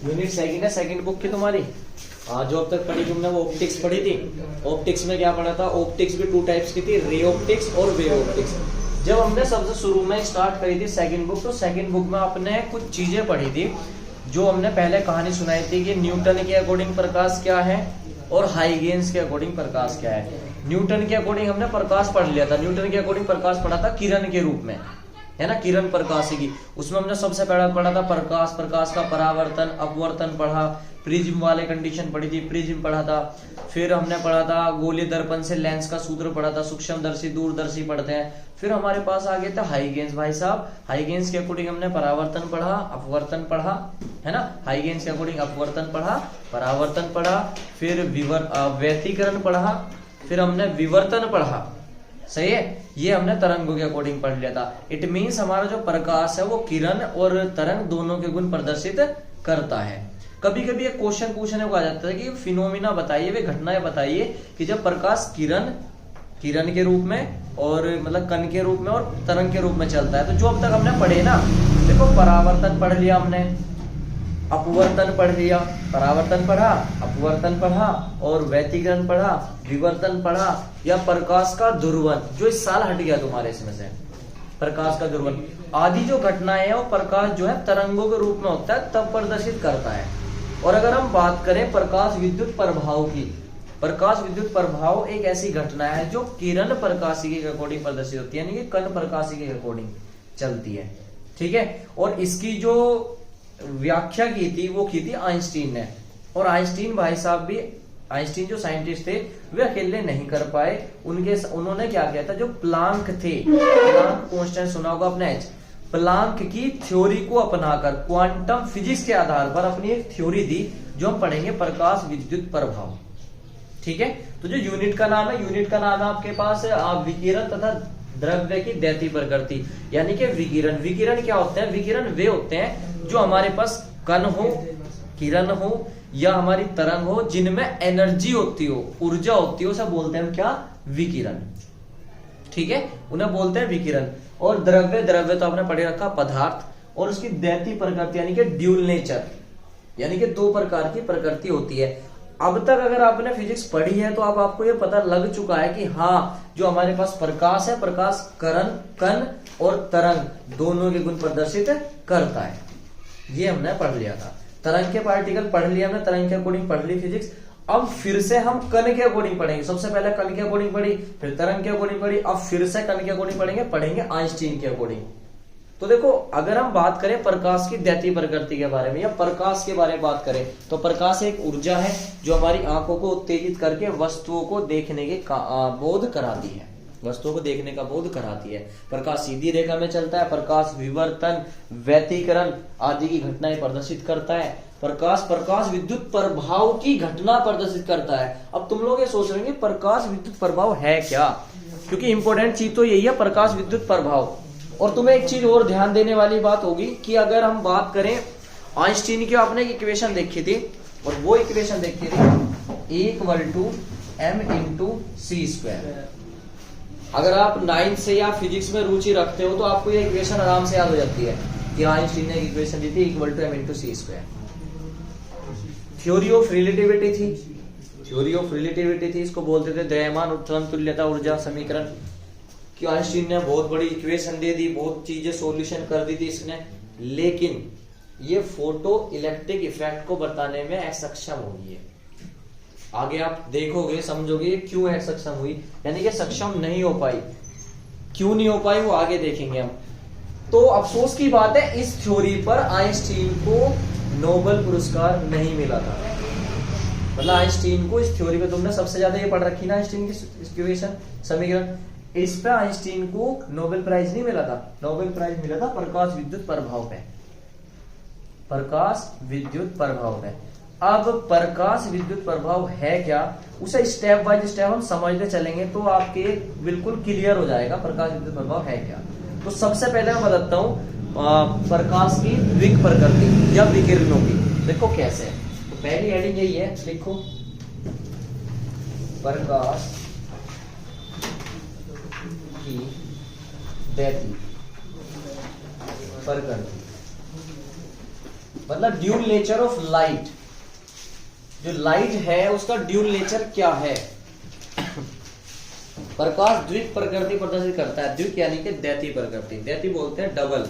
Unit second है, second book की तुम्हारी। जो अब तक पढ़ी तुमने वो ऑप्टिक्स पढ़ी थी। ऑप्टिक्स में क्या पढ़ा था? ऑप्टिक्स भी टू टाइप्स की थी, रे ऑप्टिक्स और वेव ऑप्टिक्स। जब हमने सबसे शुरू में स्टार्ट करी थी सेकंड बुक, तो सेकंड बुक में आपने कुछ चीजें पढ़ी थी। जो हमने पहले कहानी सुनाई थी कि न्यूटन के अकॉर्डिंग प्रकाश क्या है और हाइगेन्स के अकॉर्डिंग प्रकाश क्या है। न्यूटन के अकॉर्डिंग हमने प्रकाश पढ़ लिया था। न्यूटन के अकॉर्डिंग प्रकाश पढ़ा था किरण के रूप में, है ना, किरण प्रकाशिकी। उसमें हमने सबसे पहला पढ़ा था प्रकाश, प्रकाश का परावर्तन, अपवर्तन पढ़ा, प्रिज्म वाले कंडीशन पढ़ी थी, प्रिज्म पढ़ा था। फिर हमने पढ़ा था गोलीय दर्पण से लेंस का सूत्र पढ़ा था, सूक्ष्मदर्शी दूरदर्शी पढ़ते हैं। फिर हमारे पास आ गया था हाइगेन्स। भाई साहब हाइगेन्स के अकॉर्डिंग हमने परावर्तन पढ़ा, अपवर्तन पढ़ा, है ना। हाइगेन्स के अकॉर्डिंग अपवर्तन पढ़ा, परावर्तन पढ़ा, फिर व्यतिकरण पढ़ा, फिर हमने विवर्तन पढ़ा। सही है, ये हमने तरंगों के अकॉर्डिंग पढ़ लिया था। इट मीन्स हमारा जो प्रकाश है वो किरण और तरंग दोनों के गुण प्रदर्शित करता है। कभी कभी एक क्वेश्चन पूछने को आ जाता है कि फिनोमिना बताइए, वे घटनाएं बताइए कि जब प्रकाश किरण के रूप में और मतलब कण के रूप में और तरंग के रूप में चलता है। तो जो अब तक हमने पढ़े ना, देखो परावर्तन पढ़ लिया हमने, अपवर्तन पढ़ लिया, परावर्तन पढ़ा, अपवर्तन पढ़ा और व्यतिकरण पढ़ा, विवर्तन पढ़ा, या प्रकाश का ध्रुवन जो इस साल हट गया तुम्हारे इसमें से, प्रकाश का ध्रुवन आदि जो घटनाएं हैं वो प्रकाश जो है तरंगों के रूप में होता है तब प्रदर्शित करता है। और अगर हम बात करें प्रकाश विद्युत प्रभाव की, प्रकाश विद्युत प्रभाव एक ऐसी घटना है जो किरण प्रकाशिकी के अकॉर्डिंग प्रदर्शित होती है, यानी कि कण प्रकाशिकी के अकॉर्डिंग चलती है। ठीक है, और इसकी जो व्याख्या की थी वो की थी आइंस्टीन ने। और आइंस्टीन भाई साहब भी, आइंस्टीन जो साइंटिस्ट थे वे अकेले नहीं कर पाए। उन्होंने क्या किया था, जो प्लांक थे, प्लांक कांस्टेंट सुना होगा आपने, प्लांक की थ्योरी को अपनाकर क्वांटम फिजिक्स के आधार पर अपनी एक थ्योरी दी जो हम पढ़ेंगे प्रकाश विद्युत प्रभाव। ठीक है, तो जो यूनिट का नाम है, यूनिट का नाम है आपके पास विकिरण तथा द्रव्य की दैतीय प्रकृति, यानी कि विकिरण। विकिरण क्या होते हैं? विकिरण वे होते हैं जो हमारे पास कण हो, किरण हो या हमारी तरंग हो जिनमें एनर्जी होती हो, ऊर्जा होती हो, उसे बोलते हैं हम क्या? विकिरण। ठीक है, उन्हें बोलते हैं विकिरण। और द्रव्य, द्रव्य तो आपने पढ़े रखा पदार्थ, और उसकी दैतीय प्रकृति यानी कि ड्यूल नेचर, यानी कि दो प्रकार की प्रकृति होती है। अब तक अगर आपने फिजिक्स पढ़ी है तो अब आपको ये पता लग चुका है कि हाँ, जो हमारे पास प्रकाश है, प्रकाश कण और तरंग दोनों के गुण प्रदर्शित करता है। ये हमने पढ़ लिया था। तरंग के पार्टिकल पढ़ लिया हमने, तरंग के अकॉर्डिंग पढ़ ली फिजिक्स। अब फिर से हम कण के अकॉर्डिंग पढ़ेंगे। सबसे पहले कण के अकॉर्डिंग पढ़ी, फिर तरंग के अकॉर्डिंग पढ़ी, अब फिर से कण के अकॉर्डिंग पढ़ेंगे आइंस्टीन के अकॉर्डिंग। तो देखो, अगर हम बात करें प्रकाश की दैतीय प्रकृति के बारे में या प्रकाश के बारे में बात करें, तो प्रकाश एक ऊर्जा है जो हमारी आंखों को उत्तेजित करके वस्तुओं को देखने के बोध कराती है, वस्तुओं को देखने का बोध कराती है। प्रकाश सीधी रेखा में चलता है। प्रकाश विवर्तन, व्यतिकरण आदि की घटनाएं प्रदर्शित करता है। प्रकाश विद्युत प्रभाव की घटना प्रदर्शित करता है। अब तुम लोग ये सोच रहे हैं प्रकाश विद्युत प्रभाव है क्या, क्योंकि इंपॉर्टेंट चीज तो यही है प्रकाश विद्युत प्रभाव। और तुम्हें एक चीज और ध्यान देने वाली बात होगी कि अगर हम बात करें आइंस्टीन की, आपने एक इक्वेशन देखी थी, और वो इक्वेशन देखी थी E=mc²। अगर आप 9th से या फिजिक्स में रुचि रखते हो तो आपको ये इक्वेशन आराम से याद हो जाती है कि आइंस्टीन ने इक्वेशन दी थी E=mc²। थ्योरी ऑफ रिलेटिविटी थी, थ्योरी ऑफ रिलेटिविटी थी, इसको बोलते थे द्रव्यमान उत्तरण तुल्यता ऊर्जा समीकरण। कि आइंस्टीन ने बहुत बड़ी इक्वेशन दे दी, बहुत चीजें सॉल्यूशन कर दी थी इसने, लेकिन ये फोटो इलेक्ट्रिक इफेक्ट को बताने में असक्षम हुई है। आगे आप देखोगे, समझोगे क्यों असक्षम हुई, यानी कि सक्षम नहीं हो पाई। क्यों नहीं हो पाई वो आगे देखेंगे हम। तो अफसोस की बात है, इस थ्योरी पर आइंस्टीन को नोबेल पुरस्कार नहीं मिला था। मतलब आइंस्टीन को इस थ्योरी पे, तुमने सबसे ज्यादा ये पढ़ रखी ना आइंस्टीन की इक्वेशन समीकरण, इस पे आइंस्टीन को नोबेल प्राइज नहीं मिला था। नोबेल प्राइज मिला था प्रकाश विद्युत प्रभाव पे, प्रकाश विद्युत प्रभाव पे। अब प्रकाश विद्युत प्रभाव है क्या, उसे स्टेप बाय स्टेप हम समझते चलेंगे तो आपके बिल्कुल क्लियर हो जाएगा प्रकाश विद्युत प्रभाव है क्या। तो सबसे पहले मैं बताता हूं प्रकाश की द्विक प्रकृति या विकिरणों की। देखो कैसे, तो पहली हेडिंग यही है, लिखो प्रकाश की दैतीय प्रकृति। मतलब ड्यूल नेचर ऑफ लाइट, जो लाइट है उसका ड्यूल नेचर क्या है। प्रकाश द्वित प्रकृति प्रदर्शित करता है, द्वित यानी कि दैती प्रकृति, दैती बोलते हैं double,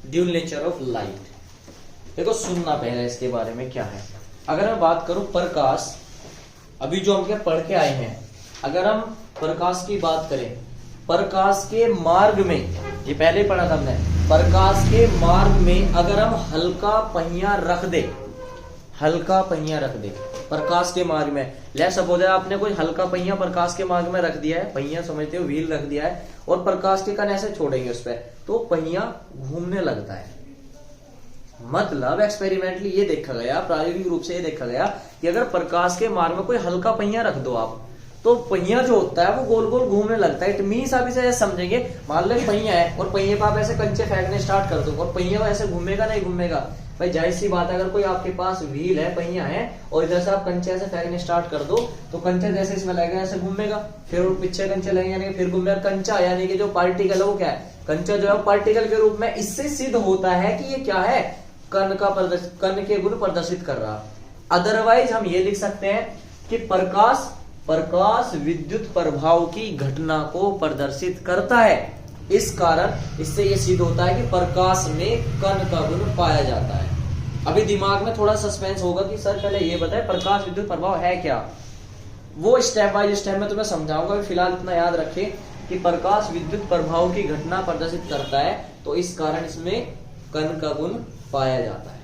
dual nature of light. देखो सुनना पहले इसके बारे में क्या है। अगर मैं बात करूं प्रकाश, अभी जो हम क्या पढ़ के आए हैं, अगर हम प्रकाश की बात करें, प्रकाश के मार्ग में, ये पहले पढ़ा था हमने, प्रकाश के मार्ग में अगर हम हल्का पहिया रख दे, हल्का पहिया रख दे प्रकाश के मार्ग में, ले सपोज आपने कोई हल्का पहिया प्रकाश के मार्ग में रख दिया है, पहिया समझते हो, व्हील रख दिया है, और प्रकाश के कण ऐसे छोड़ेंगे उस पर, तो पहिया घूमने लगता है। मतलब एक्सपेरिमेंटली ये देखा गया, प्रायोगिक रूप से ये देखा गया कि अगर प्रकाश के मार्ग में कोई हल्का पहिया रख दो आप, तो पहिया जो होता है वो गोल गोल घूमने लगता है। इट मीन्स आप इसे समझेंगे, मान लो पहिया है और पहिए पर आप ऐसे कंचे फेंकने स्टार्ट कर दो और पहिया ऐसे घूमेगा नहीं घूमेगा, भाई जाहिर सी बात है, अगर कोई आपके पास व्हील है, पहिया है, और इधर से आप कंचे ऐसे फेंकने स्टार्ट कर दो, तो कंचे जैसे इसमें लगेगा ऐसे घूमेगा, फिर पीछे कंचे लगेंगे यानी फिर घूमेगा। कंचा यानी कि जो पार्टिकल है वो क्या है, कंचा जो है पार्टिकल के रूप में, इससे सिद्ध होता है कि ये क्या है, कण का कण के गुण प्रदर्शित कर रहा। अदरवाइज हम ये लिख सकते हैं कि प्रकाश विद्युत प्रभाव की घटना को प्रदर्शित करता है, इस कारण इससे यह सिद्ध होता है कि प्रकाश में कण का गुण पाया जाता है। अभी दिमाग में थोड़ा सस्पेंस होगा कि सर पहले ये बताए प्रकाश विद्युत प्रभाव है क्या, वो स्टेप बाय स्टेप में तुम्हें समझाऊंगा। फिलहाल इतना याद रखे कि प्रकाश विद्युत प्रभाव की घटना प्रदर्शित करता है, तो इस कारण इसमें कण का गुण पाया जाता है।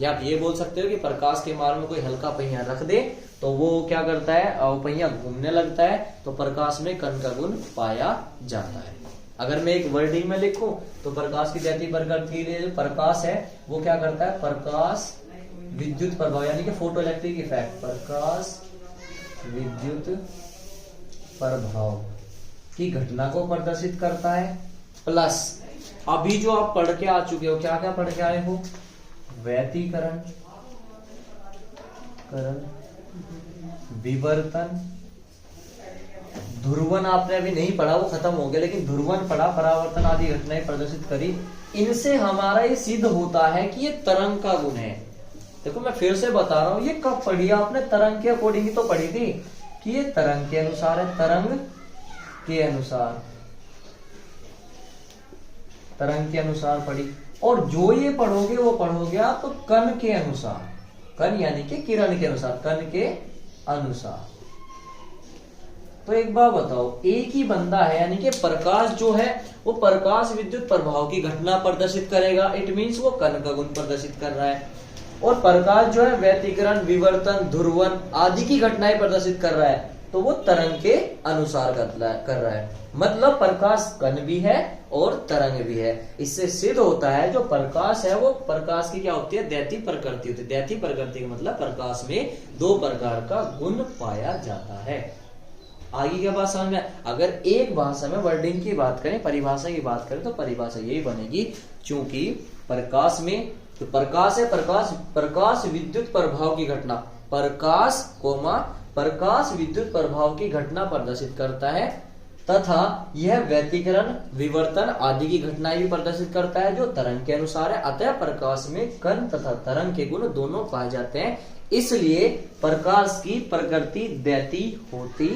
या आप ये बोल सकते हो कि प्रकाश के मार्ग में कोई हल्का पहिया रख दे तो वो क्या करता है, पहिया घूमने लगता है, तो प्रकाश में कण का गुण पाया जाता है। अगर मैं एक वर्डिंग में लिखूं तो प्रकाश की दैती प्रकृति के लिए जो प्रकाश है वो क्या करता है, प्रकाश विद्युत प्रभाव यानी कि फोटो इलेक्ट्रिक इफेक्ट, प्रकाश विद्युत प्रभाव की घटना को प्रदर्शित करता है। प्लस अभी जो आप पढ़ के आ चुके हो, क्या क्या पढ़ के आए हो, व्यतिकरण, विवर्तन, ध्रुवन आपने अभी नहीं पढ़ा, वो खत्म हो गया, लेकिन ध्रुवन पढ़ा, परावर्तन आदि घटनाएं प्रदर्शित करी। इनसे हमारा ये सिद्ध होता है कि ये तरंग का गुण है। देखो मैं फिर से बता रहा हूं, ये कब पढ़ी आपने, तरंग के अकॉर्डिंग ही तो पढ़ी थी कि ये तरंग के अनुसार है, तरंग के अनुसार, तरंग के अनुसार पढ़ी। और जो ये पढ़ोगे वो पढ़ोगे आप तो कण के अनुसार, कण यानी कि किरण के अनुसार, कण के अनुसार। तो एक बात बताओ, एक ही बंदा है यानी कि प्रकाश जो है वो प्रकाश विद्युत प्रभाव की घटना प्रदर्शित करेगा, इट मीन्स वो कण का गुण प्रदर्शित कर रहा है, और प्रकाश जो है व्यतिकरण, विवर्तन, ध्रुवन आदि की घटनाएं प्रदर्शित कर रहा है, तो वो तरंग के अनुसार कर रहा है। मतलब प्रकाश कण भी है और तरंग भी है। इससे सिद्ध होता है जो प्रकाश है वो प्रकाश की क्या होती है, दैती प्रकृति होती है। दैती प्रकृति का मतलब प्रकाश में दो प्रकार का गुण पाया जाता है। आगे क्या बात समझ में, अगर एक भाषा में वर्डिंग की बात करें, परिभाषा की बात करें, तो परिभाषा यही बनेगी, चूंकि प्रकाश में तो प्रकाश है, प्रकाश विद्युत प्रभाव की घटना, प्रकाश कोमा प्रकाश विद्युत प्रभाव की घटना प्रदर्शित करता है, तथा यह व्यतिकरण, विवर्तन आदि की घटनाएं भी प्रदर्शित करता है जो तरंग के अनुसार है। अतः प्रकाश में कण तथा तरंग के गुण दोनों पाए जाते हैं, इसलिए प्रकाश की प्रकृति दैती होती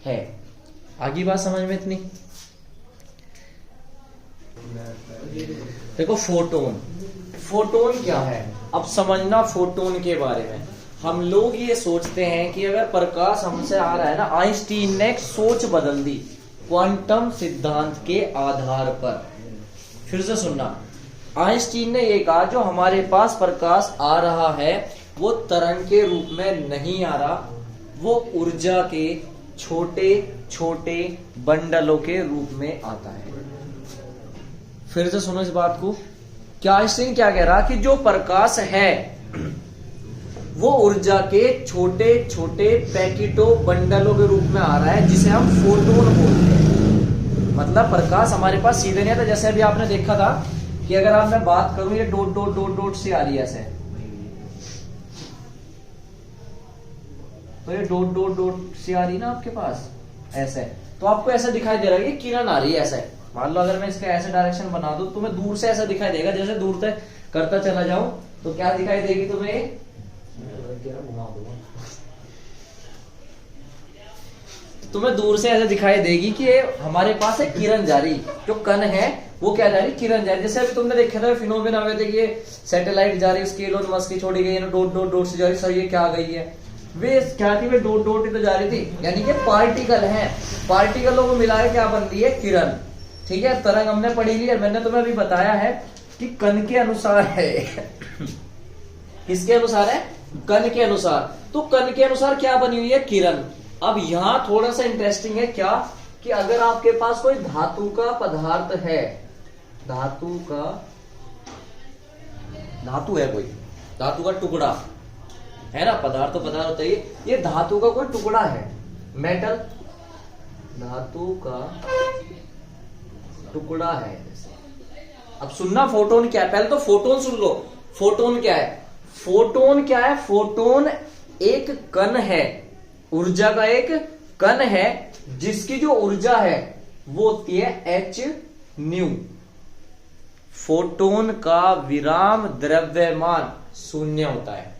है। आगे बात समझ में इतनी। देखो फोटोन, फोटोन क्या है अब समझना। फोटोन के बारे में हम लोग ये सोचते हैं कि अगर प्रकाश हमसे आ रहा है ना, आइंस्टीन ने एक सोच बदल दी क्वांटम सिद्धांत के आधार पर। फिर से सुनना, आइंस्टीन ने ये कहा जो हमारे पास प्रकाश आ रहा है वो तरंग के रूप में नहीं आ रहा, वो ऊर्जा के छोटे छोटे बंडलों के रूप में आता है। फिर से सुनो इस बात को, क्या आइंस्टीन क्या कह रहा कि जो प्रकाश है वो ऊर्जा के छोटे छोटे पैकेटों बंडलों के रूप में आ रहा है, जिसे हम फोटोन बोलते हैं। मतलब प्रकाश हमारे पास सीधे नहीं आता, जैसे अभी आपने देखा था कि अगर आप मैं बात करूं ये डॉट डॉट डॉट डॉट से आ रही है ऐसे, तो ये डॉट डॉट डॉट से आ रही ना आपके पास ऐसे, तो आपको ऐसा दिखाई दे रहा है कि किरण आ रही है ऐसे। मान लो अगर मैं इसका ऐसे डायरेक्शन बना दूं तो तुम्हें दूर से ऐसा दिखाई देगा, जैसे दूर से करता चला जाऊं तो क्या दिखाई देगी तुम्हें? तुम्हें दूर से ऐसे दिखाई देगी कि हमारे पास है किरण जा रही, जो कण है वो क्या जा रही, किरण जा रही। जैसे अभी तुमने देखा था फिनोमेना हुए थे कि सैटेलाइट जा रही, उसकी एलोन मस्क की छोड़ी गई, डॉट डॉट डॉट से जा रही। सर ये क्या गई है? वे क्या थी? वे डॉट डॉट ही तो जा रही थी, यानी कि पार्टिकल है। पार्टिकलों को मिला के क्या बन रही है? किरण। ठीक है, तरंग हमने पढ़ी ली है। मैंने तुम्हें अभी बताया है कि कण के अनुसार है। किसके अनुसार है? कण के अनुसार। तो कण के अनुसार क्या बनी हुई है? किरण। अब यहां थोड़ा सा इंटरेस्टिंग है क्या, कि अगर आपके पास कोई धातु का पदार्थ है, धातु है कोई, धातु का टुकड़ा है ना, पदार्थ तो पदार्थ होता है, ये धातु का कोई टुकड़ा है, मेटल, धातु का टुकड़ा है जैसे। अब सुनना फोटोन क्या है, पहले तो फोटोन सुन लो। फोटोन क्या है? फोटोन क्या है? फोटोन एक कण है, ऊर्जा का एक कण है, जिसकी जो ऊर्जा है वो होती है एच न्यू। फोटोन का विराम द्रव्यमान शून्य होता है।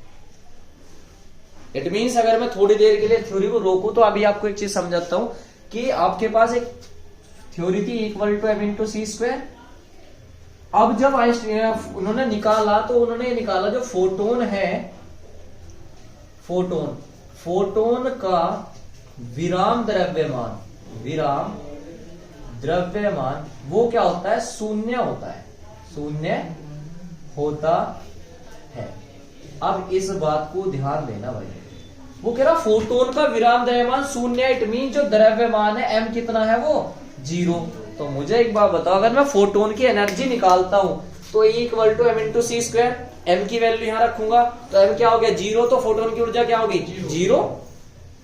इट मीन्स अगर मैं थोड़ी देर के लिए थ्योरी को रोकूं तो अभी आपको एक चीज समझाता हूं कि आपके पास एक थ्योरी थी इक्वल टू m/c²। अब जब आइंस्टाइन उन्होंने निकाला तो उन्होंने निकाला जो फोटोन है, फोटोन का विराम द्रव्यमान वो क्या होता है? शून्य होता है, शून्य होता है। अब इस बात को ध्यान देना भाई, वो कह रहा फोटोन का विराम द्रव्यमान शून्य, इट मीन जो द्रव्यमान है m कितना है? वो 0। तो मुझे एक बात बताओ, अगर मैं फोटोन की एनर्जी निकालता हूं तो E = m/c², m की वैल्यू यहां रखूंगा तो m क्या हो गया? 0। तो फोटोन की ऊर्जा क्या होगी? 0।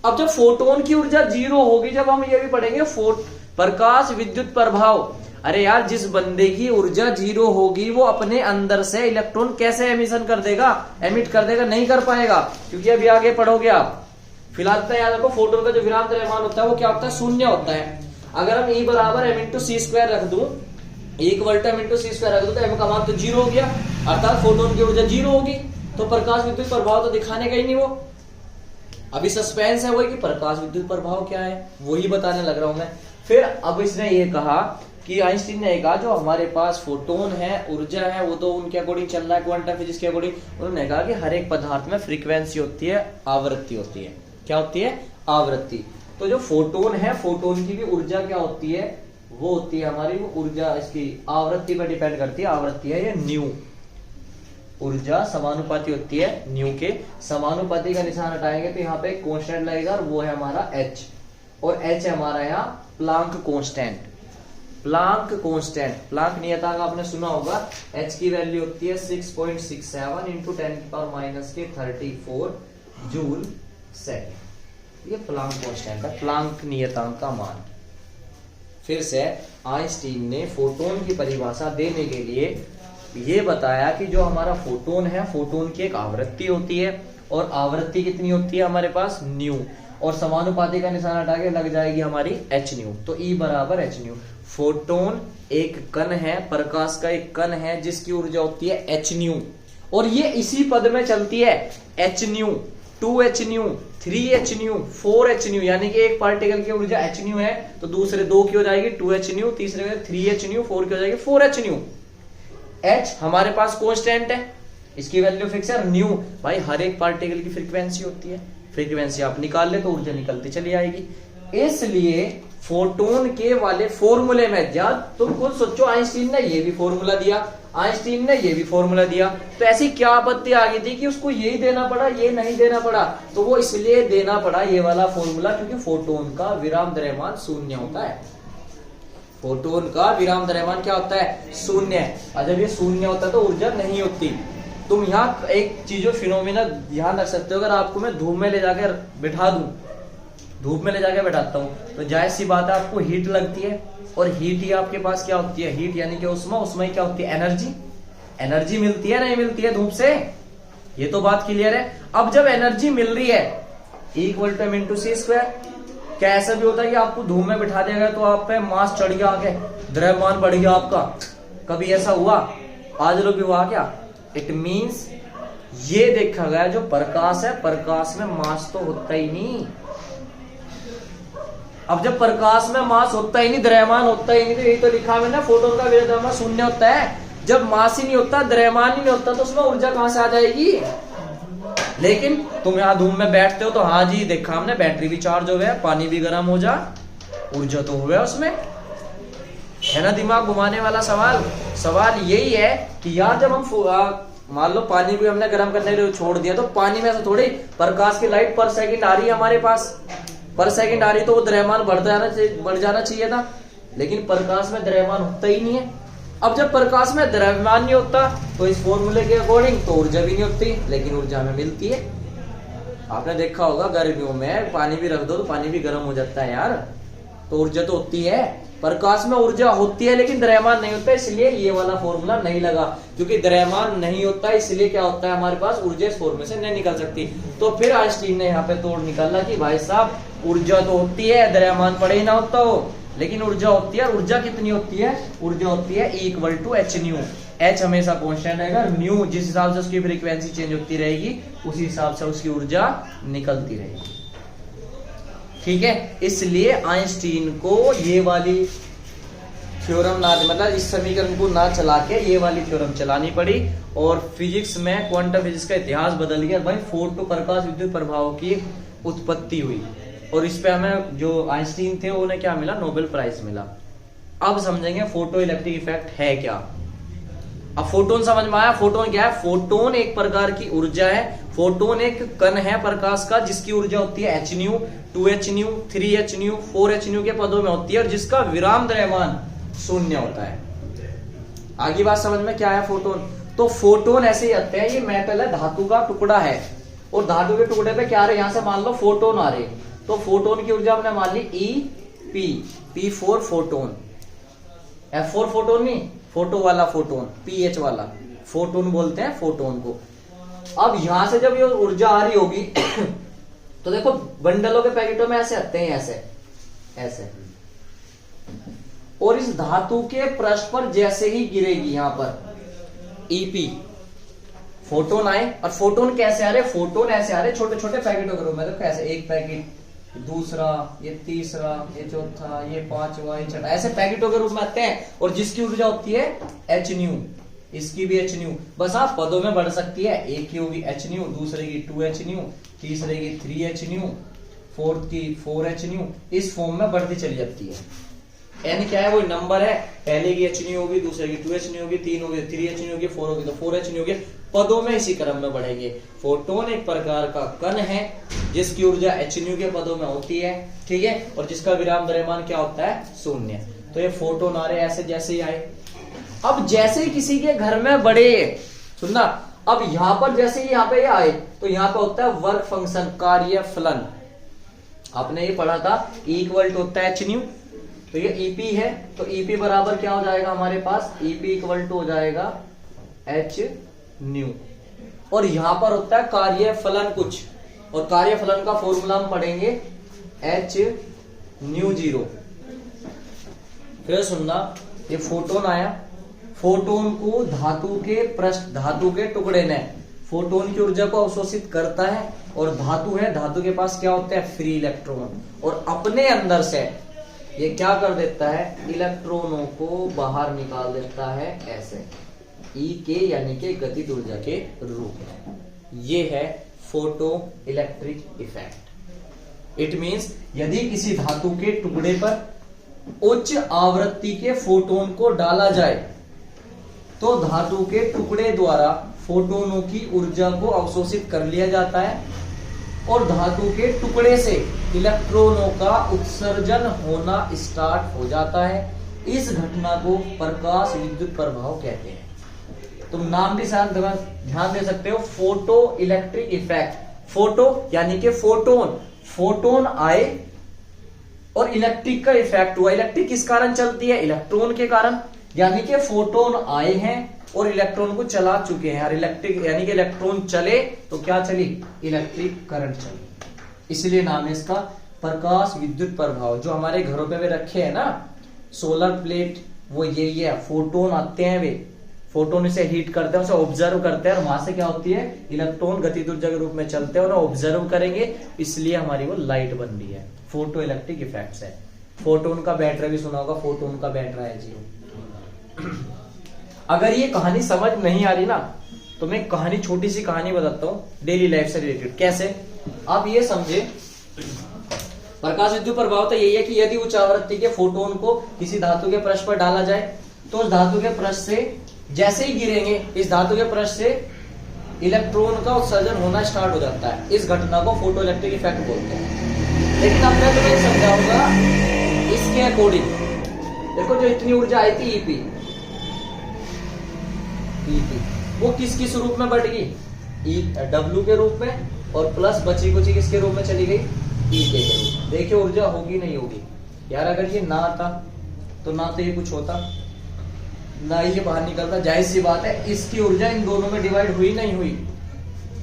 अब जब फोटोन की ऊर्जा 0 होगी, जब हम ये भी पढ़ेंगे प्रकाश विद्युत प्रभाव। अरे यार, जिस बंदे की ऊर्जा 0 होगी वो अपने अंदर से इलेक्ट्रॉन कैसे एमिशन कर देगा, एमिट कर देगा? नहीं कर पाएगा, क्योंकि अभी आगे पढ़ोगे आप। फिलहाल तो याद रखो, फोटोन का जो विराम द्रव्यमान होता है वो क्या होता है? शून्य होता है। अगर हम E = m/c² रख दूं, E = m/c² रख दूं तो m का मान तो 0 हो गया, अर्थात फोटोन की ऊर्जा 0 होगी। तो प्रकाश विद्युत प्रभाव तो दिखाने का ही नहीं वो। अभी सस्पेंस है वो कि प्रकाश विद्युत प्रभाव क्या है, वही बताने लग रहा हूं मैं। फिर अब इसने ये कहा कि आइंस्टीन ने कहा जो हमारे पास फोटोन है, ऊर्जा है, वो तो उनके अकॉर्डिंग चल रहा है, क्वांटम फिजिक्स के अकॉर्डिंग। उन्होंने कहा कि हर एक पदार्थ में फ्रीक्वेंसी होती है, आवृत्ति होती है। क्या होती है? आवृत्ति। तो जो फोटोन है, फोटोन की भी ऊर्जा क्या होती है? वो होती है हमारी, वो ऊर्जा इसकी आवृत्ति पर डिपेंड करती है। आवृत्ति है ये न्यू। ऊर्जा समानुपाती होती है न्यू के। समानुपाती का निशान हटाएंगे तो यहाँ पे कांस्टेंट लगेगा, और वो है हमारा h, और h है हमारा यहाँ प्लांक कांस्टेंट। प्लांक नियतांक आपने सुना होगा, h की वैल्यू होती है 6.67 × 10⁻³ जूल सेकेंड। ये प्लांक कांस्टेंट है, प्लांक नियतांक का मान। फिर से आइंस्टीन ने फोटोन की परिभाषा देने के लिए ये बताया कि जो हमारा फोटोन है, फोटोन की एक आवृत्ति होती है, और आवृत्ति कितनी होती है हमारे पास? न्यू। और समानुपाती का निशान हटा के लग जाएगी हमारी h न्यू। तो E = h न्यू। फोटोन एक कण है, प्रकाश का एक कण है, जिसकी ऊर्जा होती है h न्यू, और ये इसी पद में चलती है। h new, 2h new, 3h new, 4h new, यानी कि एक पार्टिकल की ऊर्जा h न्यू है तो दूसरे दो की हो जाएगी 2h न्यू, तीसरे में 3h न्यू, 4 की हो जाएगी 4h न्यू। h हमारे पास कांस्टेंट है, इसकी वैल्यू फिक्स है न्यू। भाई हर एक पार्टिकल की फ्रीक्वेंसी होती है, फ्रीक्वेंसी आप निकाल ले तो ऊर्जा निकलती चली आएगी। इसलिए फोटोन के वाले फॉर्मूले में जब तुम खुद सोचो, आइंस्टीन ने ये भी फॉर्मूला दिया, आइंस्टीन ने ये भी फॉर्मूला दिया, तो ऐसी क्या आपत्ति आ गई थी कि उसको यही देना पड़ा, ये नहीं देना पड़ा? तो वो इसलिए देना पड़ा ये वाला फॉर्मूला क्योंकि फोटोन का विराम द्रव्यमान शून्य होता है। फोटोन का विराम द्रव्यमान क्या होता है? शून्य। और जब ये शून्य होता है तो ऊर्जा नहीं होती। तुम यहाँ एक चीज फिनोमेना ध्यान रख सकते हो, अगर आपको मैं धूप में ले जाकर बैठा दूं, धूप में ले जाकर बैठाता हूँ तो जाहिर सी बात है आपको हीट लगती है, और हीट ही आपके पास क्या होती है? हीट यानी कि उष्मा, उष्मा ही क्या होती है? एनर्जी। एनर्जी मिलती है नहीं मिलती है धूप से? ये तो बात क्लियर है। अब जब एनर्जी मिल रही है E = m/c², क्या ऐसा भी होता है कि आपको धूप में बिठा दिया गया तो आप पे मास चढ़ गया, आगे द्रव्यमान बढ़ गया आपका? कभी ऐसा हुआ? आज लोग भी हुआ क्या? इट मीन्स ये देखा गया जो प्रकाश है, प्रकाश में मास तो होता ही नहीं। अब जब प्रकाश में मास होता ही नहीं, द्रव्यमान होता ही नहीं, तो यही तो लिखा है ना, फोटोन का विरोधी द्रव्यमान शून्य होता है। जब मास ही नहीं होता, द्रव्यमान ही नहीं होता, तो उसमें ऊर्जा कहां से आ जाएगी। लेकिन तुम यहाँ धूप में बैठते हो तो हाँ जी देखा हमने, बैटरी भी चार्ज हो गया, पानी भी गर्म हो जा, ऊर्जा तो हो गया उसमें, है ना। दिमाग घुमाने वाला सवाल। सवाल यही है कि यार जब हम मान लो पानी भी हमने गर्म करने के लिए छोड़ दिया, तो पानी में ऐसा थोड़ी, प्रकाश की लाइट पर सेकंड आ रही है हमारे पास, पर सेकंड आ रही, तो वो द्रव्यमान बढ़ जाना चाहिए था। लेकिन प्रकाश में द्रव्यमान होता ही नहीं है। अब जब प्रकाश में द्रव्यमान नहीं होता, तो इस फॉर्मूले के अकॉर्डिंग तो ऊर्जा भी नहीं होती, लेकिन ऊर्जा हमें मिलती है। आपने देखा होगा गर्मियों में पानी भी रख दो तो पानी भी गर्म हो जाता है यार, तो ऊर्जा तो होती है। प्रकाश में ऊर्जा होती है लेकिन द्रव्यमान नहीं होता, इसलिए ये वाला फॉर्मूला नहीं लगा। क्योंकि द्रव्यमान नहीं होता, इसलिए क्या होता है, हमारे पास ऊर्जा इस फॉर्मूले से नहीं निकल सकती। तो फिर आइंस्टीन ने यहाँ पे तोड़ निकाला कि भाई साहब ऊर्जा तो होती है, द्रव्यमान पड़े ही ना होता हो, लेकिन ऊर्जा होती है। ऊर्जा कितनी होती है, ऊर्जा होती है E=H न्यू। H हमेशा कांस्टेंट रहेगा, न्यू जिस हिसाब से उसकी फ्रीक्वेंसी चेंज होती रहेगी उसी हिसाब से उसकी ऊर्जा निकलती रहेगी। ठीक है, इसलिए आइंस्टीन को ये वाली थ्योरम ना, मतलब इस समीकरण को ना चला के ये वाली थ्योरम चलानी पड़ी, और फिजिक्स में क्वांटम फिजिक्स का इतिहास बदल गया। भाई फोटो प्रकाश विद्युत प्रभाव की उत्पत्ति हुई, और इस पे हमें जो आइंस्टीन थे उन्हें क्या मिला, नोबेल प्राइज मिला। अब समझेंगे फोटो इलेक्ट्रिक इफेक्ट है क्या। अब फोटोन समझ में आया। फोटोन क्या है, फोटोन एक प्रकार की ऊर्जा है। फोटोन एक कण है प्रकाश का, जिसकी ऊर्जा होती है H new, 2H new, 3H new, 4H new के पदों में होती है, और जिसका विराम द्रव्यमान शून्य होता है। आगे बात समझ में क्या है फोटोन। तो फोटोन ऐसे ही आते हैं, ये मेटल है, धातु का टुकड़ा है, और धातु के टुकड़े पे क्या आ रहे, यहां से मान लो फोटोन आ रहे, तो फोटोन की ऊर्जा हमने मान ली P4 फोटोन। F4 फोटोन नहीं, फोटो वाला फोटोन, PH वाला फोटोन बोलते हैं फोटोन को। अब यहां से जब ये ऊर्जा आ रही होगी तो देखो बंडलों के पैकेटों में ऐसे आते हैं, ऐसे ऐसे, और इस धातु के पृष्ठ पर जैसे ही गिरेगी यहां पर EP, फोटोन आए। और फोटोन कैसे आ रहे, फोटोन ऐसे आ रहे छोटे छोटे पैकेटों के रूप में। देखो ऐसे, एक पैकेट, दूसरा, ये तीसरा, ये चौथा, ये पांचवा, ये छठा, ऐसे पैकेटों के रूप में आते हैं, और जिसकी ऊर्जा होती है H न्यू, इसकी भी H न्यू। बस आप पदों में बढ़ सकती है, एक की होगी H न्यू, दूसरे की 2H न्यू, तीसरे की 3H न्यू, फोर्थ की 4H न्यू, इस फॉर्म में बढ़ती चली जाती है। N क्या है, वो नंबर है, पहले की H न्यू होगी, दूसरे की 2H न्यू होगी, 3 होगी 3H न्यू होगी, 4 होगी तो 4H न्यू होगी, पदों में इसी क्रम में बढ़ेंगे। फोटोन एक प्रकार का कण है जिसकी ऊर्जा H न्यू के पदों में होती है, ठीक है, और जिसका विराम द्रव्यमान क्या होता है, शून्य। तो ये फोटोन आ रहे ऐसे जैसे ही आए। अब जैसे ही किसी के घर में बड़े, सुनना, अब यहां पर जैसे ही यहाँ पे आए तो यहाँ पे होता है वर्क फंक्शन, कार्य फलन। आपने ये पढ़ा था E होता है H न्यू, तो ये EP है, तो EP बराबर क्या हो जाएगा हमारे पास, EP हो जाएगा H न्यू। और यहां पर होता है कार्य फलन कुछ, और कार्य फलन का फॉर्मूला हम पढ़ेंगे H न्यू 0। फिर सुनना, ये फोटोन आया, फोटोन को धातु के पृष्ठ, धातु के टुकड़े ने फोटोन की ऊर्जा को अवशोषित करता है, और धातु है, धातु के पास क्या होता है, फ्री इलेक्ट्रॉन, और अपने अंदर से ये क्या कर देता है, इलेक्ट्रॉनों को बाहर निकाल देता है ऐसे, E के यानी के गतिज ऊर्जा के रूप में। ये है photo electric effect. It means यदि किसी धातु के टुकड़े पर उच्च आवृत्ति के फोटोन को डाला जाए तो धातु के टुकड़े द्वारा फोटोनों की ऊर्जा को अवशोषित कर लिया जाता है, और धातु के टुकड़े से इलेक्ट्रॉनों का उत्सर्जन होना स्टार्ट हो जाता है। इस घटना को प्रकाश विद्युत प्रभाव कहते हैं। तुम नाम भी ध्यान दे सकते हो, फोटो इलेक्ट्रिक इफेक्ट। फोटो यानी कि फोटोन, फोटोन आए और इलेक्ट्रिक का इफेक्ट हुआ। इलेक्ट्रिक किस कारण चलती है, इलेक्ट्रॉन के कारण, यानी कि फोटोन आए हैं और इलेक्ट्रॉन को चला चुके हैं। और इलेक्ट्रिक यानी कि इलेक्ट्रॉन चले तो क्या चली, इलेक्ट्रिक करंट चली, इसलिए नाम है इसका प्रकाश विद्युत प्रभाव। जो हमारे घरों पे वे रखे हैं ना सोलर प्लेट, वो यही है, फोटोन आते हैं वे, फोटोन इसे हीट करते हैं, उसे ऑब्जर्व करते हैं और वहां से क्या होती है, इलेक्ट्रॉन गतिज ऊर्जा के रूप में चलते हैं और ऑब्जर्व करेंगे, इसलिए हमारी वो लाइट बन रही है। फोटो इलेक्ट्रिक इफेक्ट्स है। फोटोन का बैटरा भी सुना होगा, फोटोन का बैटरा है जी। अगर ये कहानी समझ नहीं आ रही ना तो मैं कहानी, छोटी सी कहानी बताता हूँ डेली लाइफ से रिलेटेड। कैसे, आप ये समझे, प्रकाश विद्युत प्रभाव तो यही है कि यदि उच्च आवृत्ति के फोटोन को किसी धातु के पृष्ठ पर डाला जाए तो उस धातु के पृष्ठ से जैसे ही गिरेंगे, इस धातु के पृष्ठ से इलेक्ट्रॉन का उत्सर्जन होना स्टार्ट हो जाता है। इस घटना को फोटो इलेक्ट्रिक इफेक्ट बोलते हैं। लेकिन अब मैं तुम्हें समझाऊंगा इसके अकॉर्डिंग। देखो जो इतनी ऊर्जा आई थी ईपी, वो किस किस रूप में बढ़ गई, डब्ल्यू के रूप में, और प्लस बची कुची किसके रूप में चली गई, ई के रूप में। देखिए ऊर्जा होगी नहीं होगी यार, अगर ये ना आता तो ना तो ये कुछ होता, ना ये बाहर निकलता। जाहिर सी बात है इसकी ऊर्जा इन दोनों में डिवाइड हुई नहीं हुई,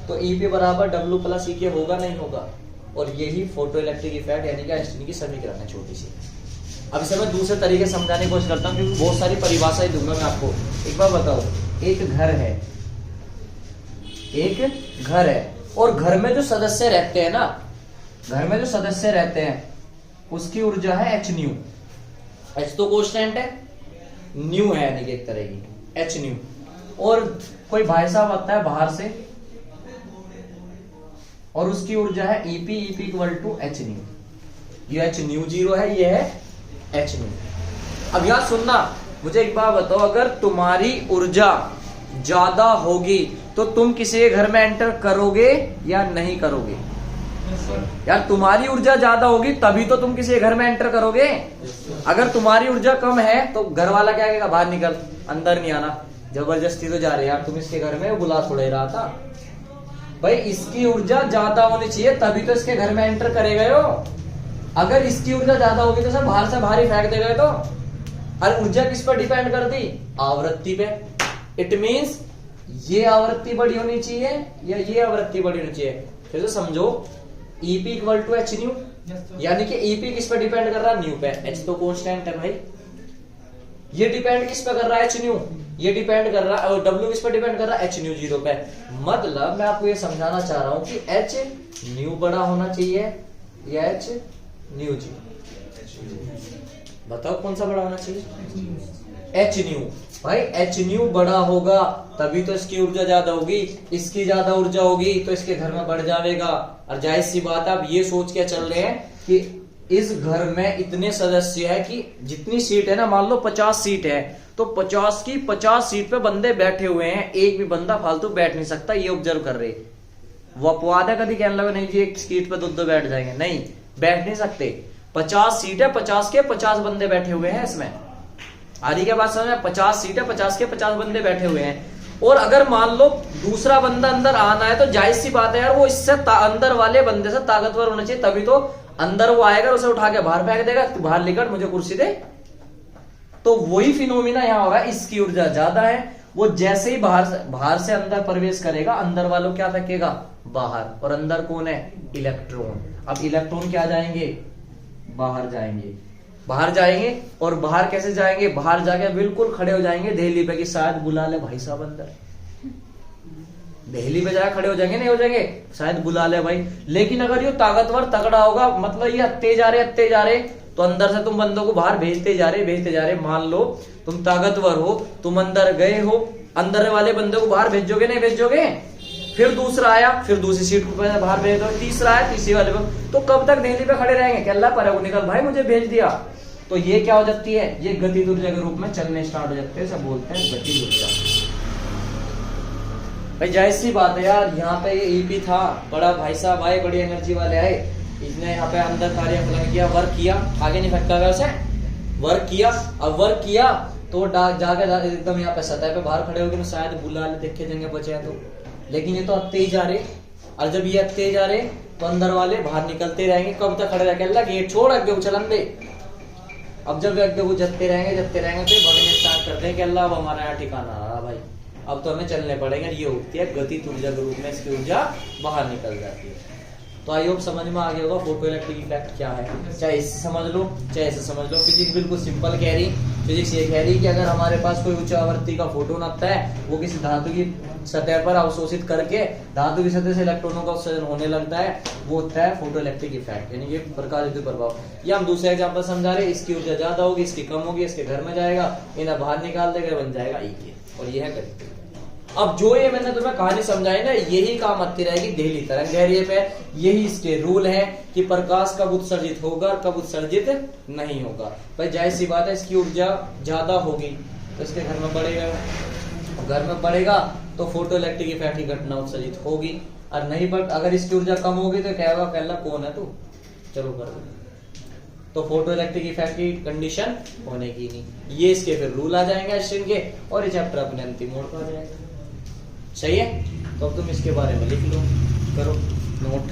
तो ई पे बराबर डब्ल्यू प्लस ई के होगा नहीं होगा। और यही फोटो इलेक्ट्रिक इफेक्ट यानी कि आइंस्टीन की समीकरण है छोटी सी। अब इसे मैं दूसरे तरीके से समझाने की कोशिश करता हूँ, क्योंकि बहुत सारी परिभाषाएं दूंगा मैं आपको। एक बार बताओ, एक घर है, एक घर है, और घर में जो सदस्य रहते हैं ना, घर में जो सदस्य रहते हैं उसकी ऊर्जा है एच न्यू। एच तो कांस्टेंट है, न्यू है यानी कि एक तरह की एच न्यू। और कोई भाई साहब आता है बाहर से और उसकी ऊर्जा है EP, EP equal to h nu. ये एच न्यू जीरो है, ये है एच न्यू। अब यहां सुनना, मुझे एक बात बताओ, अगर तुम्हारी ऊर्जा ज्यादा होगी तो तुम किसी के घर में एंटर करोगे या नहीं करोगे? यार तुम्हारी ऊर्जा ज्यादा होगी तभी तो तुम किसी घर में एंटर करोगे। अगर तुम्हारी ऊर्जा कम है तो घर वाला क्या कहेगा, बाहर निकल, अंदर नहीं आना, जबरदस्ती तो जा रहे यार, तुम इसके घर में बुला थोड़े रहा था। भाई इसकी ऊर्जा ज्यादा होनी चाहिए तभी तो इसके घर में एंटर करेगा यो। अगर इसकी ऊर्जा ज्यादा होगी तो सब बाहर से बाहर ही फेंक देगा। तो और ऊर्जा किस पर डिपेंड कर दी, आवृत्ति पे। इट मीन्स ये आवृत्ति बड़ी होनी चाहिए या ये आवृत्ति बड़ी होनी चाहिए। फिर से समझो, EP equal to h nu, यानी कि ईपी किस पे डिपेंड कर रहा है, न्यू पे। एच तो कांस्टेंट है भाई। ये डिपेंड किस पे कर रहा है, एच न्यू। ये डिपेंड कर रहा है, और डब्ल्यू किस पे डिपेंड कर रहा है, एच न्यू जीरो पे। मतलब मैं आपको ये समझाना चाह रहा हूं कि एच न्यू बड़ा होना चाहिए या एच न्यू जीरो। बताओ कौन सा बड़ा होना चाहिए, एच न्यू। भाई एच न्यू बड़ा होगा तभी तो इसकी ऊर्जा ज्यादा होगी, इसकी ज्यादा ऊर्जा होगी तो इसके घर में बढ़ जाएगा। और जाहिर सी बात है, आप ये सोच के चल रहे हैं कि इस घर में इतने सदस्य है कि जितनी सीट है ना, मान लो 50 सीट है तो 50 की 50 सीट पे बंदे बैठे हुए हैं, एक भी बंदा फालतू बैठ नहीं सकता। ये ऑब्जर्व कर रहे, वो अपवाद है, कभी कहने लगा नहीं जी एक सीट पे दो बैठ जाएंगे, नहीं बैठ नहीं सकते। 50 सीट है, 50 के 50 बंदे बैठे हुए हैं इसमें। आ रही क्या बात समझ में? 50 सीट है, 50 के 50 बंदे बैठे हुए हैं। और अगर मान लो दूसरा बंदा अंदर आना है तो जाहिर सी बात है यार, वो इससे अंदर वाले बंदे से ताकतवर होना चाहिए, तभी तो अंदर वो आएगा, उसे उठा के बाहर फेंक देगा, तू बाहर निकल, मुझे कुर्सी दे। तो वही फिनोमिना यहाँ हो रहा है, इसकी ऊर्जा ज्यादा है, वो जैसे ही बाहर से अंदर प्रवेश करेगा, अंदर वालों क्या फेंकेगा, बाहर। और अंदर कौन है, इलेक्ट्रॉन। अब इलेक्ट्रॉन क्या जाएंगे, बाहर जाएंगे। बाहर जाएंगे, और बाहर कैसे जाएंगे, बाहर जाके बिल्कुल खड़े हो जाएंगे दहली पे कि शायद बुला ले भाई साहब अंदर। दहली पे जाकर खड़े हो जाएंगे, नहीं हो जाएंगे, शायद बुला ले भाई। लेकिन अगर ये ताकतवर तगड़ा होगा, मतलब ये अत्ते जा रहे, तो अंदर से तुम बंदों को बाहर भेजते जा रहे। मान लो तुम ताकतवर हो, तुम अंदर गए हो, अंदर वाले बंदे को बाहर भेजोगे नहीं भेजोगे? फिर दूसरा आया, फिर दूसरी सीट पर बाहर भेज दो, तीसरा आया, तीसरी वाले पर, तो कब तक दहली पे खड़े रहेंगे? क्या अल्लाह पर निकल भाई, मुझे भेज दिया। तो ये क्या हो जाती है, ये गतिज ऊर्जा के रूप में चलने स्टार्ट हो जाते हैं, सब बोलते हैं गतिज ऊर्जा। भाई जाहिर सी बात है यार, यहाँ पे ये ईपी था, बड़ा भाई साहब आए, बड़ी एनर्जी वाले आए, इसने यहाँ पे अंदर कार्य फलन किया, वर्क किया, आगे नहीं फेंका गया उसे, वर्क किया। अब वर्क किया तो जाके एकदम यहाँ पे सतह पे बाहर खड़े हो गए, शायद बुला ले, देखे जाएंगे बचे तो। लेकिन ये तो अब तेज जा रहे, और जब ये तेज जा रहे तो अंदर वाले बाहर निकलते रहेंगे। कब तक खड़े रहे, अल्लाह गेट छोड़ आगे उछलन दे। अब जब आगे वो जतते रहेंगे तो भगने स्टार्ट करते हैं कि अल्लाह अब हमारा यहाँ ठिकाना रहा भाई, अब तो हमें चलने पड़ेगा। ये होती है गतिज ऊर्जा के रूप में, इसकी ऊर्जा बाहर निकल जाती है। तो आई होप समझ में आ गया होगा फोटो इलेक्ट्रिक इफेक्ट क्या है। चाहे इससे समझ लो चाहे ऐसे समझ लो। फिजिक्स बिल्कुल सिंपल कह रही। फिजिक्स ये कह रही कि अगर हमारे पास कोई उच्च आवृत्ति का फोटोन आता है, वो किसी धातु की सतह पर अवशोषित करके धातु की सतह से इलेक्ट्रॉनों का उत्सर्जन होने लगता है, वो होता है फोटो इलेक्ट्रिक इफेक्ट, यानी कि प्रकाश विद्युत प्रभाव। ये हम दूसरे एग्जांपल समझा रहे, इसकी ऊर्जा ज्यादा होगी, इसकी कम होगी, इसके घर में जाएगा, इन्हें बाहर निकाल देगा, बन जाएगा ई के, और ये है गति। अब जो ये मैंने तुम्हें कहानी समझाई ना, यही काम आती रहेगी देहली तरंग दैर्ध्य पे। यही इसके रूल है कि प्रकाश कब उत्सर्जित होगा और कब उत्सर्जित नहीं होगा। भाई जाहिर सी बात है, इसकी ऊर्जा ज्यादा होगी तो इसके घर में बढ़ेगा, घर में बढ़ेगा तो फोटो इलेक्ट्रिक इफेक्ट की घटना उत्सर्जित होगी, और नहीं बढ़ अगर इसकी ऊर्जा कम होगी तो क्या होगा, कहला कौन है तू, चलो कर दो। तो फोटो इलेक्ट्रिक इफेक्ट की कंडीशन होने की नहीं। ये इसके फिर रूल आ जाएंगे आइंस्टाइन के, और ये चैप्टर अपने अंतिम मोड़ पर आ जाएगा। सही है, तो अब तुम इसके बारे में लिख लो, करो नोट।